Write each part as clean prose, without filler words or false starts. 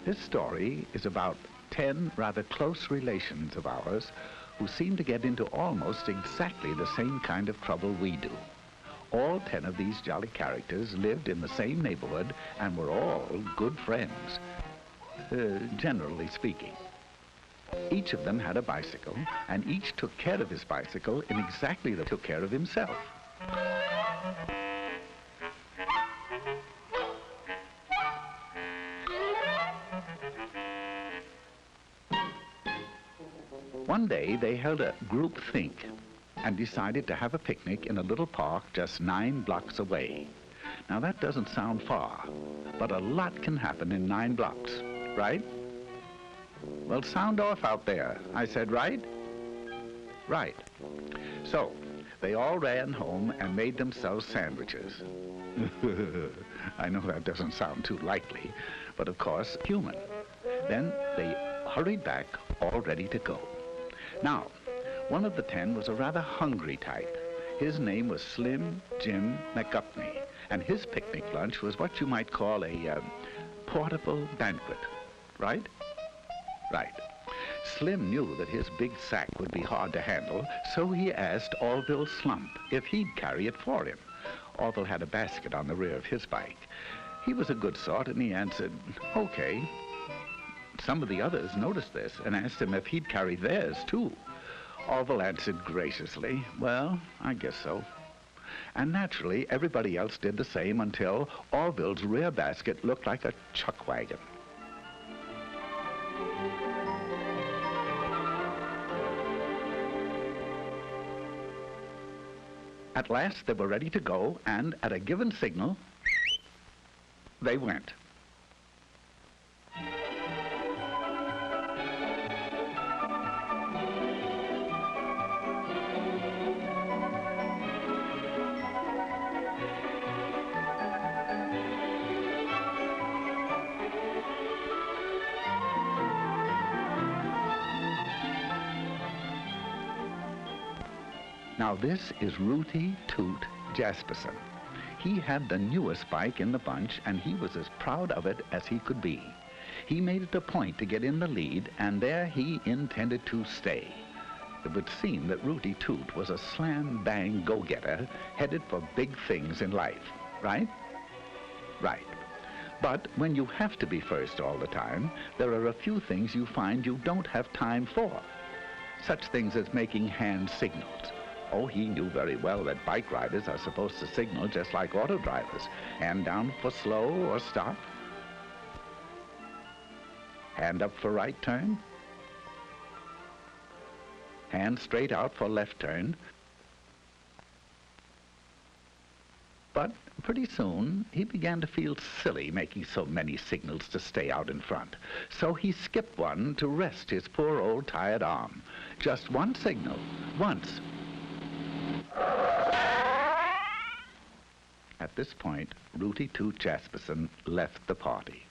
This story is about 10 rather close relations of ours who seem to get into almost exactly the same kind of trouble we do. All 10 of these jolly characters lived in the same neighborhood and were all good friends, generally speaking. Each of them had a bicycle, and each took care of his bicycle in exactly the way he took care of himself. One day they held a group think and decided to have a picnic in a little park just 9 blocks away. Now that doesn't sound far, but a lot can happen in 9 blocks, right? Well, sound off out there. I said right? Right. So they all ran home and made themselves sandwiches. I know that doesn't sound too likely, but of course, human. Then they hurried back, all ready to go. Now, one of the 10 was a rather hungry type. His name was Slim Jim McGupney, and his picnic lunch was what you might call a portable banquet, right? Right. Slim knew that his big sack would be hard to handle, so he asked Orville Slump if he'd carry it for him. Orville had a basket on the rear of his bike. He was a good sort, and he answered, okay. Some of the others noticed this and asked him if he'd carry theirs, too. Orville answered graciously, well, I guess so. And naturally, everybody else did the same until Orville's rear basket looked like a chuck wagon. At last, they were ready to go, and at a given signal, they went. Now this is Rooty Toot Jasperson. He had the newest bike in the bunch, and he was as proud of it as he could be. He made it a point to get in the lead, and there he intended to stay. It would seem that Rooty Toot was a slam-bang go-getter headed for big things in life, right? Right. But when you have to be first all the time, there are a few things you find you don't have time for. Such things as making hand signals. Oh, he knew very well that bike riders are supposed to signal just like auto drivers. Hand down for slow or stop. Hand up for right turn. Hand straight out for left turn. But pretty soon, he began to feel silly making so many signals to stay out in front. So he skipped one to rest his poor old tired arm. Just one signal, once. At this point, Rooty Toot Jasperson left the party.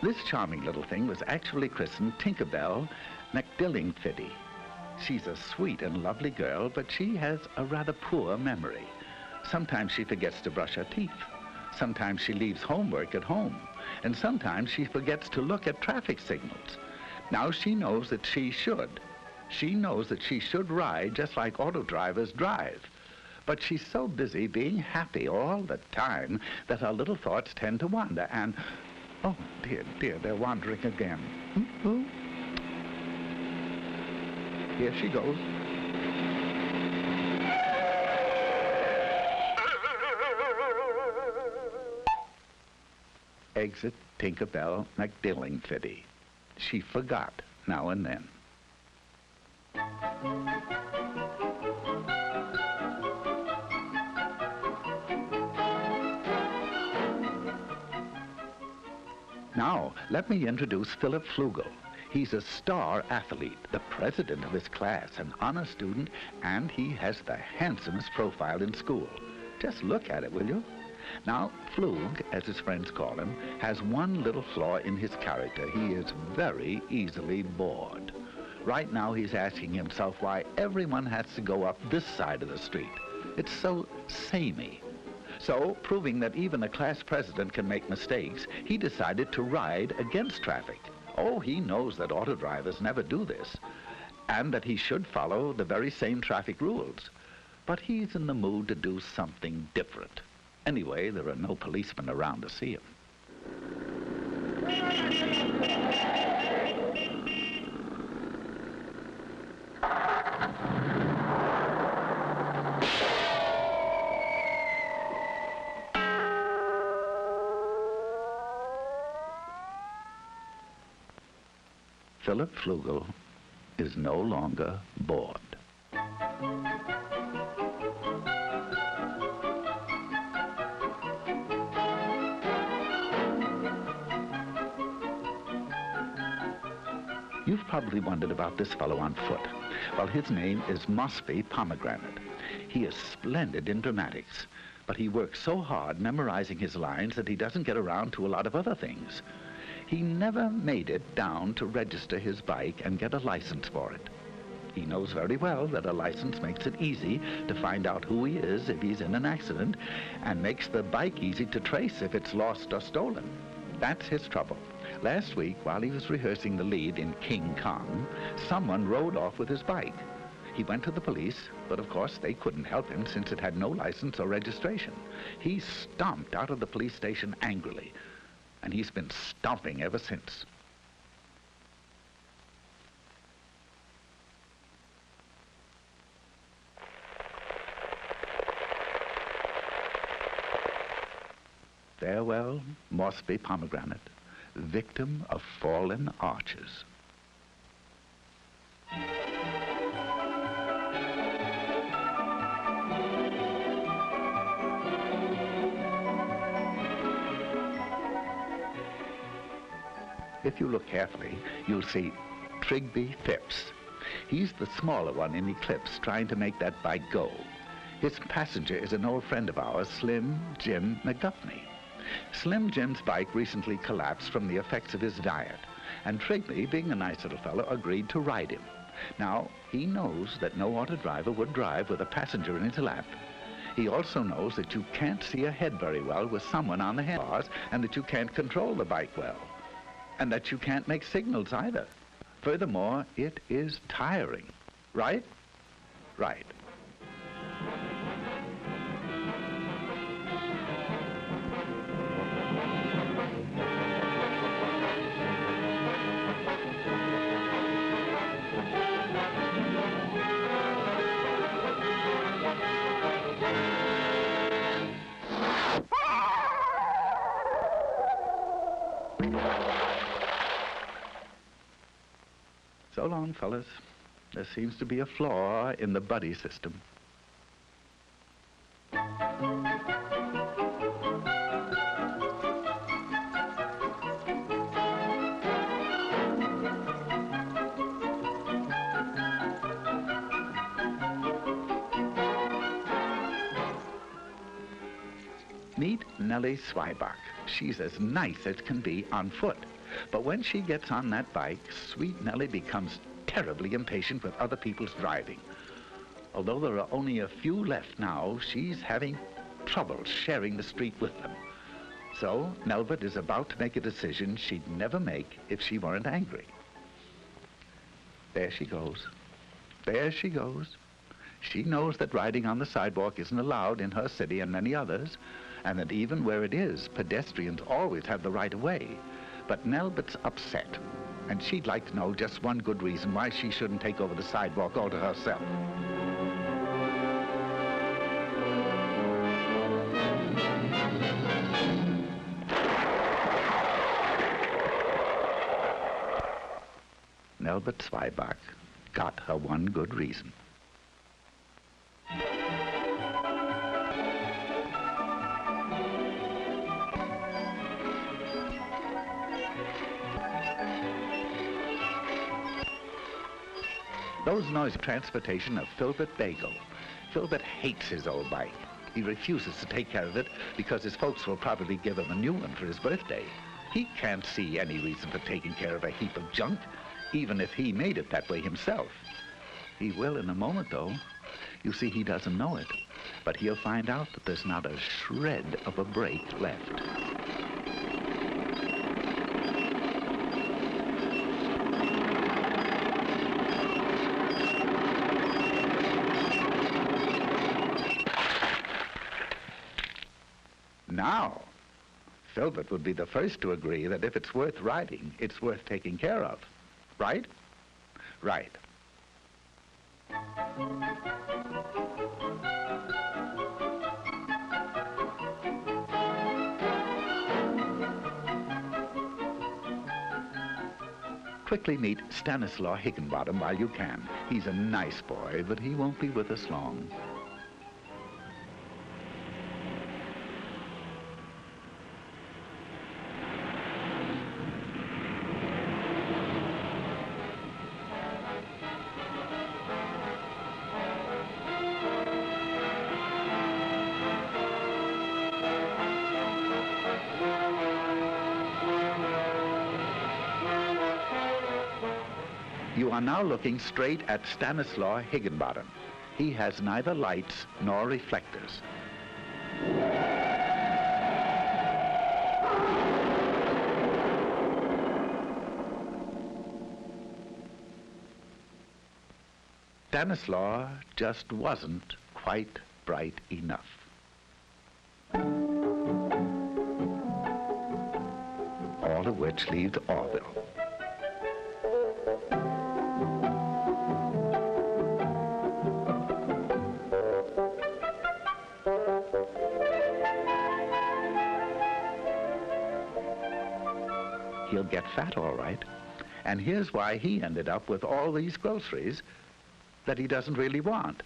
This charming little thing was actually christened Tinkerbell McDillingfitty. She's a sweet and lovely girl, but she has a rather poor memory. Sometimes she forgets to brush her teeth. Sometimes she leaves homework at home. And sometimes she forgets to look at traffic signals. Now she knows that she should. She knows that she should ride just like auto drivers drive. But she's so busy being happy all the time that her little thoughts tend to wander and... Oh, dear, dear, they're wandering again. Ooh. Here she goes. exit Tinkerbell McDillingfitty. She forgot now and then. Now, let me introduce Philip Flugel. He's a star athlete, the president of his class, an honor student, and he has the handsomest profile in school. Just look at it, will you? Now, Flug, as his friends call him, has one little flaw in his character. He is very easily bored. Right now, he's asking himself why everyone has to go up this side of the street. It's so samey. So, proving that even a class president can make mistakes, he decided to ride against traffic. Oh, he knows that auto drivers never do this, and that he should follow the very same traffic rules. But he's in the mood to do something different. Anyway, there are no policemen around to see him. Philip Flugel is no longer bored. You've probably wondered about this fellow on foot. Well, his name is Mosby Pomegranate. He is splendid in dramatics, but he works so hard memorizing his lines that he doesn't get around to a lot of other things. He never made it down to register his bike and get a license for it. He knows very well that a license makes it easy to find out who he is if he's in an accident, and makes the bike easy to trace if it's lost or stolen. That's his trouble. Last week, while he was rehearsing the lead in King Kong, someone rode off with his bike. He went to the police, but of course they couldn't help him since it had no license or registration. He stomped out of the police station angrily, and he's been stomping ever since. Farewell, Mosby Pomegranate, victim of fallen arches. If you look carefully, you'll see Trigby Phipps. He's the smaller one in Eclipse, trying to make that bike go. His passenger is an old friend of ours, Slim Jim McGuffney. Slim Jim's bike recently collapsed from the effects of his diet, and Trigby, being a nice little fellow, agreed to ride him. Now, he knows that no auto driver would drive with a passenger in his lap. He also knows that you can't see ahead very well with someone on the handlebars, and that you can't control the bike well, and that you can't make signals either. Furthermore, it is tiring. Right? Right. So long, fellas. There seems to be a flaw in the buddy system. Meet Nellie Swibach. She's as nice as can be on foot. But when she gets on that bike, sweet Nellie becomes terribly impatient with other people's driving. Although there are only a few left now, she's having trouble sharing the street with them. So Nelbert is about to make a decision she'd never make if she weren't angry. There she goes. There she goes. She knows that riding on the sidewalk isn't allowed in her city and many others, and that even where it is, pedestrians always have the right of way. But Nelbert's upset, and she'd like to know just one good reason why she shouldn't take over the sidewalk all to herself. Albert Zweibach got her one good reason. Those noise transportation of Filbert Bagel. Filbert hates his old bike. He refuses to take care of it because his folks will probably give him a new one for his birthday. He can't see any reason for taking care of a heap of junk, even if he made it that way himself. He will in a moment, though. You see, he doesn't know it, but he'll find out that there's not a shred of a brake left. Now, Filbert would be the first to agree that if it's worth riding, it's worth taking care of. Right? Right. Quickly meet Stanislaw Higginbottom while you can. He's a nice boy, but he won't be with us long. You are now looking straight at Stanislaw Higginbottom. He has neither lights nor reflectors. Stanislaw just wasn't quite bright enough. All of which leaves Orville. He'll get fat, all right. And here's why he ended up with all these groceries that he doesn't really want.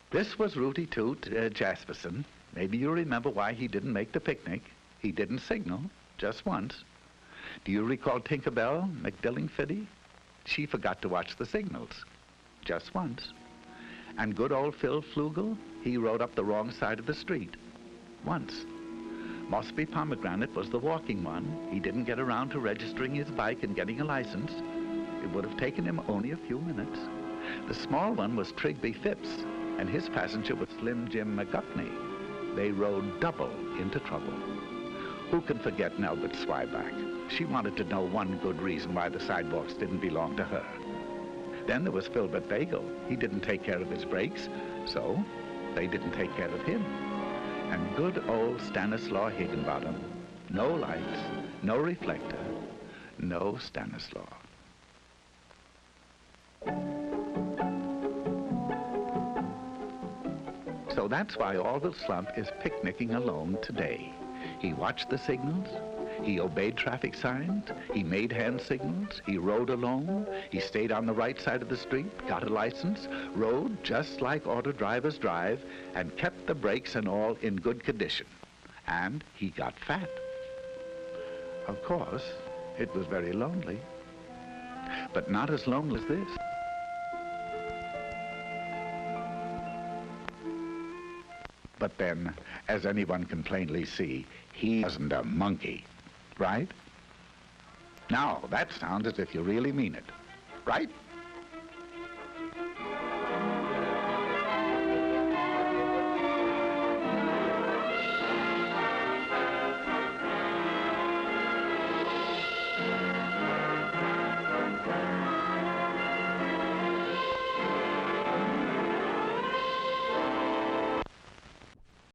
This was Rooty Toot Jasperson. Maybe you remember why he didn't make the picnic. He didn't signal, just once. Do you recall Tinkerbell McDillingfiddy? She forgot to watch the signals, just once. And good old Phil Flugel, he rode up the wrong side of the street, once. Mossby Pomegranate was the walking one. He didn't get around to registering his bike and getting a license. It would have taken him only a few minutes. The small one was Trigby Phipps, and his passenger was Slim Jim McGuffney. They rode double into trouble. Who can forget Albert Zweibach? She wanted to know one good reason why the sidewalks didn't belong to her. Then there was Filbert Bagel. He didn't take care of his brakes, so they didn't take care of him. And good old Stanislaw Higginbottom. No lights, no reflector, no Stanislaw. So that's why Orville Slump is picnicking alone today. He watched the signals, he obeyed traffic signs, he made hand signals, he rode alone, he stayed on the right side of the street, got a license, rode just like auto drivers drive, and kept the brakes and all in good condition. And he got fat. Of course, it was very lonely, but not as lonely as this. But then, as anyone can plainly see, he wasn't a monkey, right? Now, that sounds as if you really mean it, right?